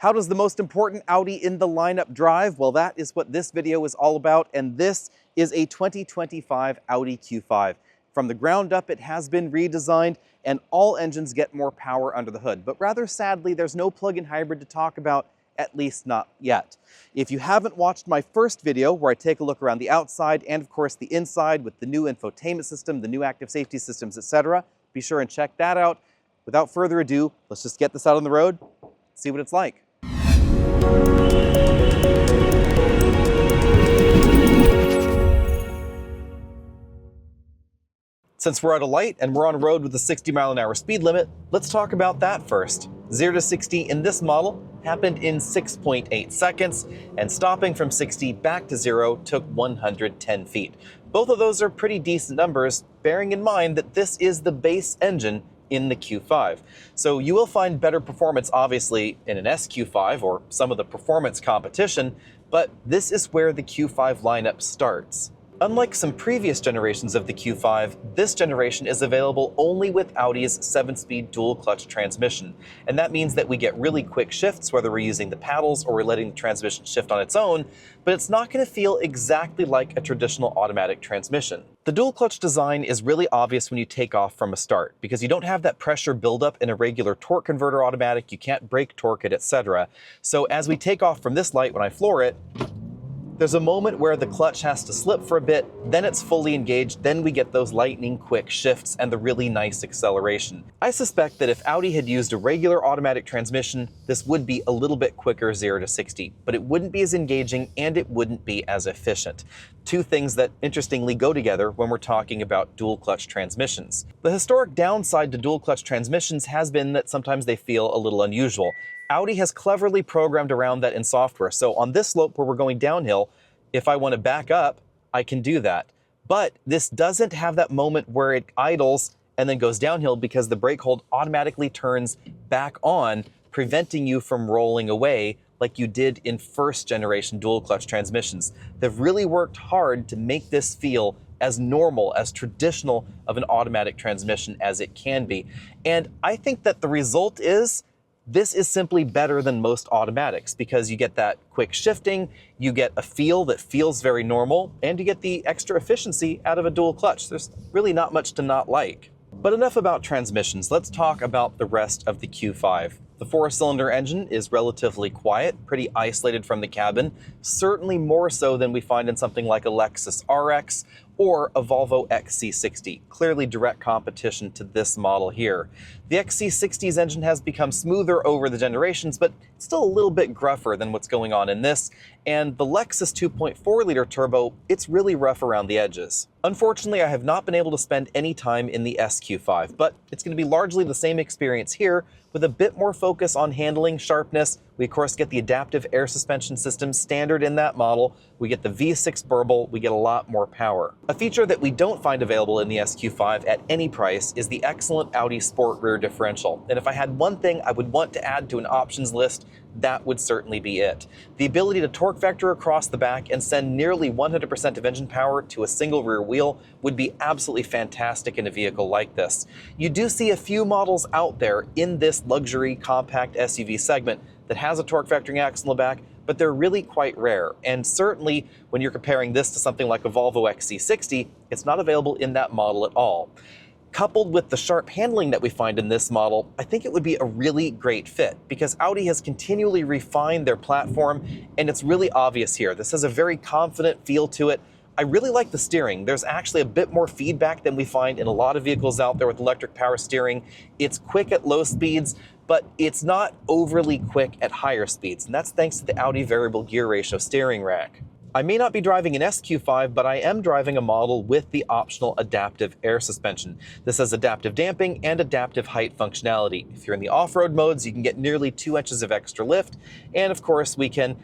How does the most important Audi in the lineup drive? Well, that is what this video is all about, and this is a 2025 Audi Q5. From the ground up, it has been redesigned, and all engines get more power under the hood. But rather sadly, there's no plug-in hybrid to talk about, at least not yet. If you haven't watched my first video, where I take a look around the outside and of course the inside with the new infotainment system, the new active safety systems, etc., be sure and check that out. Without further ado, let's just get this out on the road, see what it's like. Since we're at a light and we're on a road with a 60-mile-an-hour speed limit, let's talk about that first. 0 to 60 in this model happened in 6.8 seconds, and stopping from 60 back to 0 took 110 feet. Both of those are pretty decent numbers, bearing in mind that this is the base engine in the Q5. So you will find better performance, obviously, in an SQ5 or some of the performance competition, but this is where the Q5 lineup starts. Unlike some previous generations of the Q5, this generation is available only with Audi's 7-speed dual-clutch transmission. And that means that we get really quick shifts, whether we're using the paddles or we're letting the transmission shift on its own, but it's not going to feel exactly like a traditional automatic transmission. The dual-clutch design is really obvious when you take off from a start, because you don't have that pressure buildup in a regular torque converter automatic, you can't brake torque it, etc. So as we take off from this light, when I floor it, there's a moment where the clutch has to slip for a bit, then it's fully engaged, then we get those lightning quick shifts and the really nice acceleration. I suspect that if Audi had used a regular automatic transmission, this would be a little bit quicker 0 to 60, but it wouldn't be as engaging and it wouldn't be as efficient. Two things that interestingly go together when we're talking about dual clutch transmissions. The historic downside to dual clutch transmissions has been that sometimes they feel a little unusual. Audi has cleverly programmed around that in software. So on this slope where we're going downhill, if I want to back up, I can do that. But this doesn't have that moment where it idles and then goes downhill because the brake hold automatically turns back on, preventing you from rolling away like you did in first generation dual clutch transmissions. They've really worked hard to make this feel as normal, as traditional of an automatic transmission as it can be. And I think that the result is this is simply better than most automatics because you get that quick shifting, you get a feel that feels very normal, and you get the extra efficiency out of a dual clutch. There's really not much to not like. But enough about transmissions, let's talk about the rest of the Q5. The 4-cylinder engine is relatively quiet, pretty isolated from the cabin, certainly more so than we find in something like a Lexus RX or a Volvo XC60, clearly direct competition to this model here. The XC60's engine has become smoother over the generations, but it's still a little bit gruffer than what's going on in this, and the Lexus 2.4-liter turbo, it's really rough around the edges. Unfortunately, I have not been able to spend any time in the SQ5, but it's going to be largely the same experience here, with a bit more focus on handling, sharpness. We of course get the adaptive air suspension system standard in that model. We get the V6 burble, we get a lot more power. A feature that we don't find available in the SQ5 at any price is the excellent Audi Sport rear differential. And if I had one thing I would want to add to an options list, that would certainly be it. The ability to torque vector across the back and send nearly 100% of engine power to a single rear wheel would be absolutely fantastic in a vehicle like this. You do see a few models out there in this luxury compact SUV segment that has a torque vectoring axle in the back, but they're really quite rare. And certainly when you're comparing this to something like a Volvo XC60, it's not available in that model at all. Coupled with the sharp handling that we find in this model, I think it would be a really great fit because Audi has continually refined their platform, and it's really obvious here. This has a very confident feel to it. I really like the steering. There's actually a bit more feedback than we find in a lot of vehicles out there with electric power steering. It's quick at low speeds, but it's not overly quick at higher speeds, and that's thanks to the Audi variable gear ratio steering rack. I may not be driving an SQ5, but I am driving a model with the optional adaptive air suspension. This has adaptive damping and adaptive height functionality. If you're in the off-road modes, you can get nearly 2 inches of extra lift, and of course we can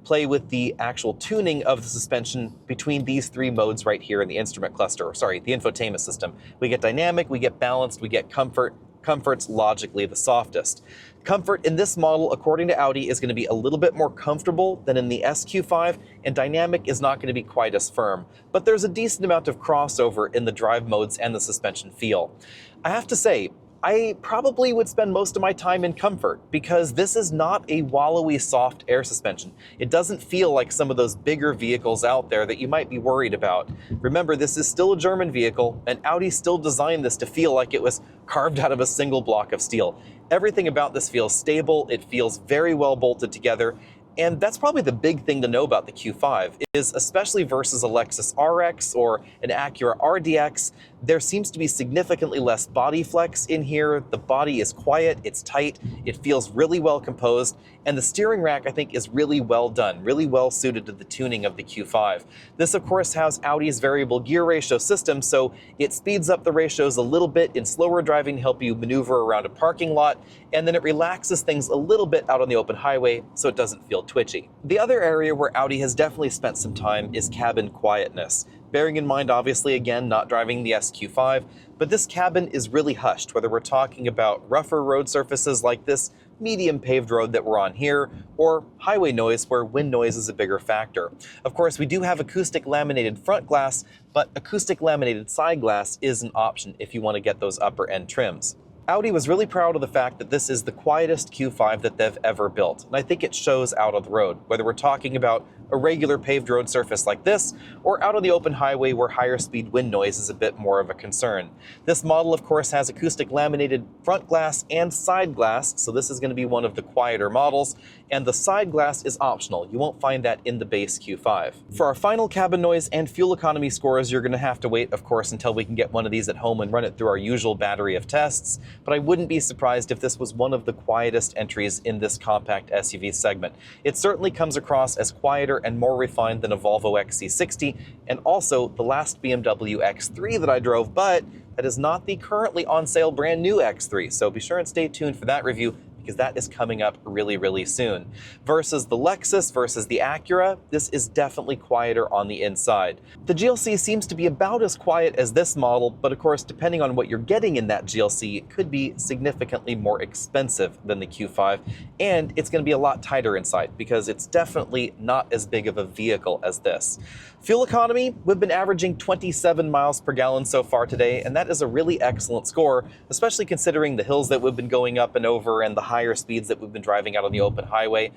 play with the actual tuning of the suspension between these 3 modes right here in the instrument cluster, sorry, the infotainment system. We get dynamic, we get balanced, we get comfort. Comfort's logically the softest. Comfort in this model, according to Audi, is going to be a little bit more comfortable than in the SQ5, and dynamic is not going to be quite as firm. But there's a decent amount of crossover in the drive modes and the suspension feel. I have to say, I probably would spend most of my time in comfort, because this is not a wallowy soft air suspension. It doesn't feel like some of those bigger vehicles out there that you might be worried about. Remember, this is still a German vehicle, and Audi still designed this to feel like it was carved out of a single block of steel. Everything about this feels stable, it feels very well bolted together, and that's probably the big thing to know about the Q5, is especially versus a Lexus RX or an Acura RDX, there seems to be significantly less body flex in here. The body is quiet, it's tight, it feels really well composed, and the steering rack, I think, is really well done, really well suited to the tuning of the Q5. This, of course, has Audi's variable gear ratio system, so it speeds up the ratios a little bit in slower driving to help you maneuver around a parking lot, and then it relaxes things a little bit out on the open highway so it doesn't feel twitchy. The other area where Audi has definitely spent some time is cabin quietness. Bearing in mind, obviously, again, not driving the SQ5, but this cabin is really hushed, whether we're talking about rougher road surfaces like this medium paved road that we're on here, or highway noise where wind noise is a bigger factor. Of course, we do have acoustic laminated front glass, but acoustic laminated side glass is an option if you want to get those upper end trims. Audi was really proud of the fact that this is the quietest Q5 that they've ever built, and I think it shows out on the road, whether we're talking about a regular paved road surface like this, or out on the open highway where higher speed wind noise is a bit more of a concern. This model, of course, has acoustic laminated front glass and side glass, so this is going to be one of the quieter models, and the side glass is optional. You won't find that in the base Q5. For our final cabin noise and fuel economy scores, you're going to have to wait, of course, until we can get one of these at home and run it through our usual battery of tests, but I wouldn't be surprised if this was one of the quietest entries in this compact SUV segment. It certainly comes across as quieter and more refined than a Volvo XC60, and also the last BMW X3 that I drove, but that is not the currently on sale brand new X3, so be sure and stay tuned for that review, because that is coming up really, really soon. Versus the Lexus, versus the Acura, this is definitely quieter on the inside. The GLC seems to be about as quiet as this model, but of course, depending on what you're getting in that GLC, it could be significantly more expensive than the Q5, and it's going to be a lot tighter inside, because it's definitely not as big of a vehicle as this. Fuel economy, we've been averaging 27 miles per gallon so far today, and that is a really excellent score, especially considering the hills that we've been going up and over and the higher speeds that we've been driving out on the open highway.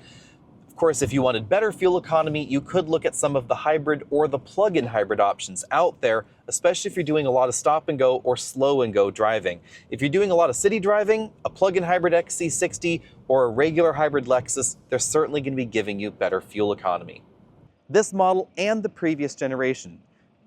Of course, if you wanted better fuel economy, you could look at some of the hybrid or the plug-in hybrid options out there, especially if you're doing a lot of stop and go or slow and go driving. If you're doing a lot of city driving, a plug-in hybrid XC60 or a regular hybrid Lexus, they're certainly going to be giving you better fuel economy. This model and the previous generation.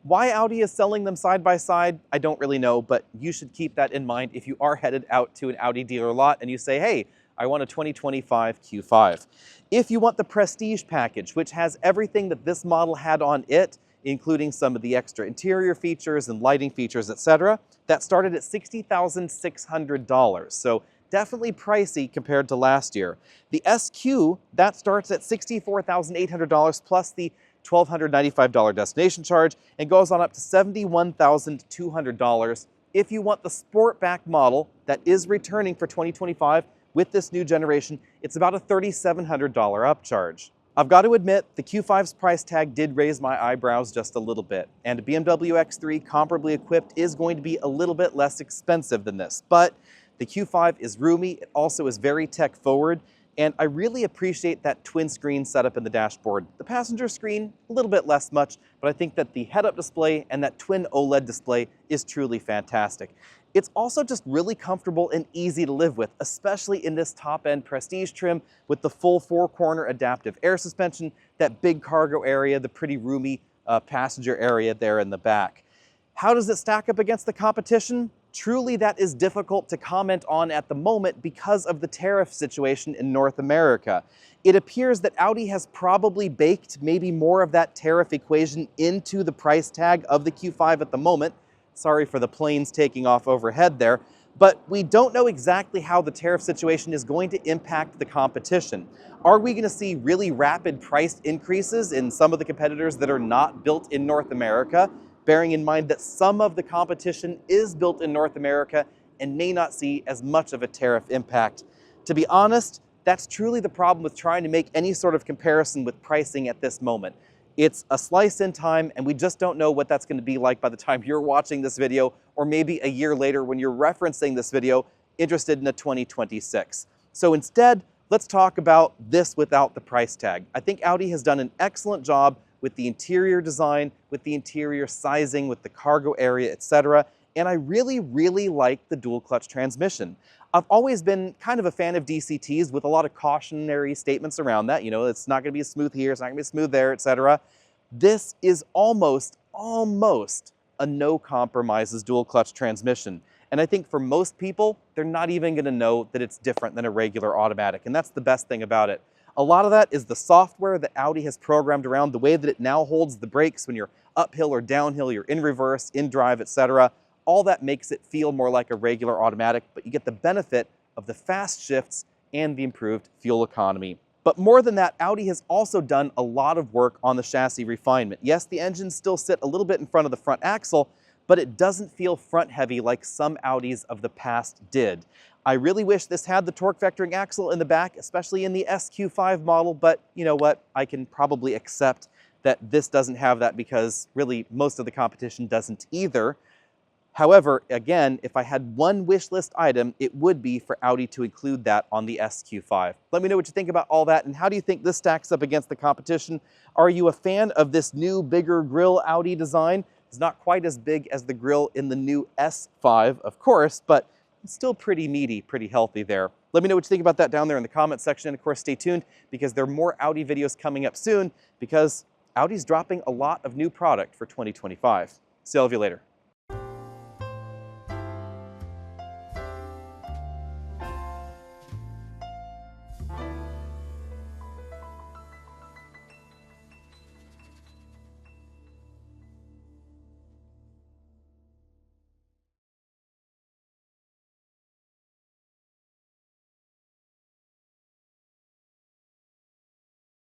Why Audi is selling them side by side, I don't really know, but you should keep that in mind if you are headed out to an Audi dealer lot and you say, hey, I want a 2025 Q5. If you want the Prestige package, which has everything that this model had on it, including some of the extra interior features and lighting features, etc., that started at $60,600. So definitely pricey compared to last year. The SQ, that starts at $64,800 plus the $1,295 destination charge and goes on up to $71,200. If you want the Sportback model that is returning for 2025 with this new generation, it's about a $3,700 upcharge. I've got to admit, the Q5's price tag did raise my eyebrows just a little bit, and a BMW X3 comparably equipped is going to be a little bit less expensive than this, but the Q5 is roomy, it also is very tech forward, and I really appreciate that twin screen setup in the dashboard. The passenger screen, a little bit less much, but I think that the head-up display and that twin OLED display is truly fantastic. It's also just really comfortable and easy to live with, especially in this top-end Prestige trim with the full four-corner adaptive air suspension, that big cargo area, the pretty roomy passenger area there in the back. How does it stack up against the competition? Truly, that is difficult to comment on at the moment because of the tariff situation in North America. It appears that Audi has probably baked maybe more of that tariff equation into the price tag of the Q5 at the moment. Sorry for the planes taking off overhead there, but we don't know exactly how the tariff situation is going to impact the competition. Are we going to see really rapid price increases in some of the competitors that are not built in North America? Bearing in mind that some of the competition is built in North America and may not see as much of a tariff impact. To be honest, that's truly the problem with trying to make any sort of comparison with pricing at this moment. It's a slice in time, and we just don't know what that's going to be like by the time you're watching this video, or maybe a year later when you're referencing this video interested in a 2026. So instead, let's talk about this without the price tag. I think Audi has done an excellent job with the interior design, with the interior sizing, with the cargo area, etc. And I really, really like the dual clutch transmission. I've always been kind of a fan of DCTs with a lot of cautionary statements around that. You know, it's not gonna be smooth here, it's not gonna be smooth there, etc. This is almost a no compromises dual clutch transmission. And I think for most people, they're not even gonna know that it's different than a regular automatic. And that's the best thing about it. A lot of that is the software that Audi has programmed around the way that it now holds the brakes when you're uphill or downhill, you're in reverse, in drive, etc. All that makes it feel more like a regular automatic, but you get the benefit of the fast shifts and the improved fuel economy. But more than that, Audi has also done a lot of work on the chassis refinement. Yes, the engines still sit a little bit in front of the front axle, but it doesn't feel front heavy like some Audis of the past did. I really wish this had the torque vectoring axle in the back, especially in the SQ5 model, but you know what? I can probably accept that this doesn't have that because really most of the competition doesn't either. However, again, if I had one wish list item, it would be for Audi to include that on the SQ5. Let me know what you think about all that, and how do you think this stacks up against the competition? Are you a fan of this new, bigger grille Audi design? It's not quite as big as the grille in the new S5, of course, but it's still pretty meaty, pretty healthy there. Let me know what you think about that down there in the comment section. And of course, stay tuned because there are more Audi videos coming up soon because Audi's dropping a lot of new product for 2025. See all of you later.